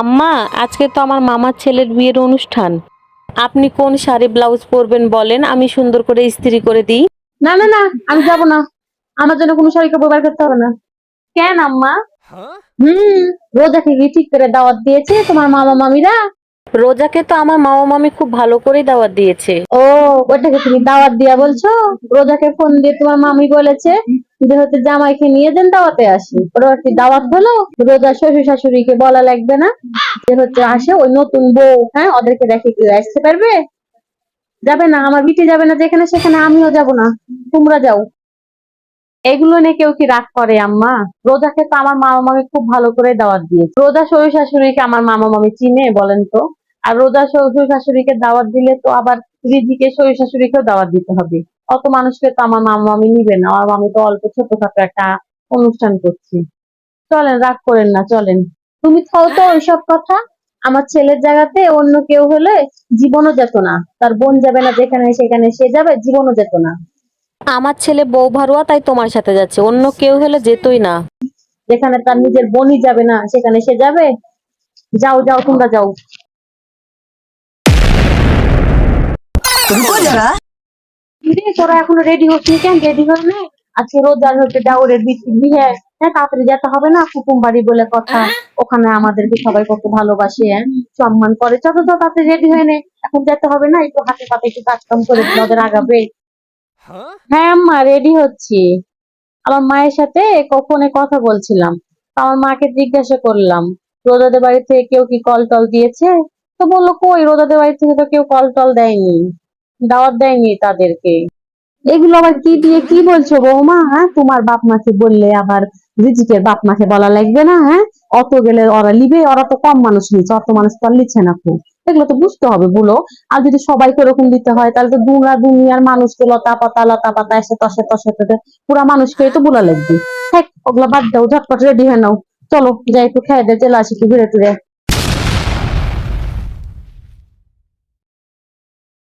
আম্মা, আজকে তো আমার মামার ছেলের বিয়ের অনুষ্ঠান। আপনি কোন শাড়ি ব্লাউজ পরবেন বলেন, আমি সুন্দর করে ইস্ত্রি করে দিই। না না না, আমি যাব না। আমার জন্য কোনো শাড়ি কাপড় বার করতে হবে না। কেন আম্মা? হুম। রোজাকে কি ঠিক করে দাওয়াত দিয়েছে তোমার মামা মামিরা? রোজাকে তো আমার মামা মামি খুব ভালো করেই দাওয়াত দিয়েছে। ও, ওটাকে তুমি দাওয়াত দিয়া বলছো? রোজাকে ফোন দিয়ে তোমার মামি বলেছে যে হচ্ছে জামাইকে নিয়ে যেন দাওয়াতে আসি। ওটা কি দাওয়াত হলো? রোজা শ্বশুর শাশুড়িকে বলা লাগবে না যে হচ্ছে আসে ওই নতুন বউ, হ্যাঁ ওদেরকে দেখে কি আসতে পারবে? যাবে না, আমার বিটি যাবে না যেখানে সেখানে, আমিও যাব না। তোমরা যাও। এগুলো নিয়ে কেউ কি রাগ করে আম্মা? রোজাকে তো আমার মামা মামি খুব ভালো করে দাওয়াত দিয়েছে। রোজা শ্বশুর শাশুড়িকে আমার মামা মামি চিনে বলেন তো? আর রোজা শ্বশুর শাশুড়িকে দাওয়াত দিলে তো আবার রিজিকে শ্বশুর শাশুড়িকেও দাওয়াত দিতে হবে। অত মানুষকে তো আমার মামা মামি নিবে না। আমার মামি তো অল্প ছোটখাটো একটা অনুষ্ঠান করছি। চলেন, রাগ করেন না, চলেন। তুমি থাও তো ওইসব কথা। আমার ছেলের জায়গাতে অন্য কেউ হলে জীবনও যেত না। তার বোন যাবে না যেখানে সেখানে, সে যাবে, জীবনও যেত না। আমার ছেলে বউ ভাড়ুয়া, তাই তোমার সাথে যাচ্ছে, অন্য কেউ হলে যেতই না। যেখানে তার নিজের বোনই যাবে না সেখানে সে যাবে? যাও যাও, তোমরা যাও। কিরে, তোরা এখনো রেডি হচ্ছিস কেন? রেডি হয়ে নে। আজকে রোজার হচ্ছে দেওরের বিয়ে। হ্যাঁ, তাড়াতাড়ি যেতে হবে না? কুটুম বাড়ি বলে কথা। ওখানে আমাদেরকে সবাই কত ভালোবাসে, হ্যাঁ, সম্মান করে। চল তো তাড়াতাড়ি রেডি হয়ে নে। এখন যেতে হবে না? একটু হাতে পাতে একটু কাজ কাম করে ওদের আগাবে। হ্যাঁ আম্মা, রেডি হচ্ছি। আমার মায়ের সাথে ফোনে কথা বলছিলাম। তো আমার মাকে জিজ্ঞাসা করলাম রোজাদের বাড়ি থেকে কেউ কি কল টল দিয়েছে? তো বললো কই, রোজাদের বাড়ি থেকে তো কেউ কল টল দেয়নি, দাওয়াত দেয়নি তাদেরকে। এগুলো আবার কি দিয়ে কি বলছো বৌমা? হ্যাঁ, তোমার বাপ মাকে বললে আবার রিজিকের বাপ মাকে বলা লাগবে না? হ্যাঁ, অত গেলে ওরা লিবে? ওরা তো কম মানুষ নিচ্ছে, অত মানুষ তো আর লিচ্ছে না খুব। এগুলো তো বুঝতে হবে বলো। আর যদি সবাইকে ওরকম দিতে হয় তাহলে তো দুনিয়ার মানুষকে লতা পাতা এসে তসে তসে তসে পুরা মানুষকে তো বলা লাগবে। হ্যাঁ, ওগুলো বাদ দাও, ঝটপট রেডি হয়ে নাও। চলো যাই, একটু খেয়ে দিয়ে চলে আসি, একটু ঘুরে টুরে।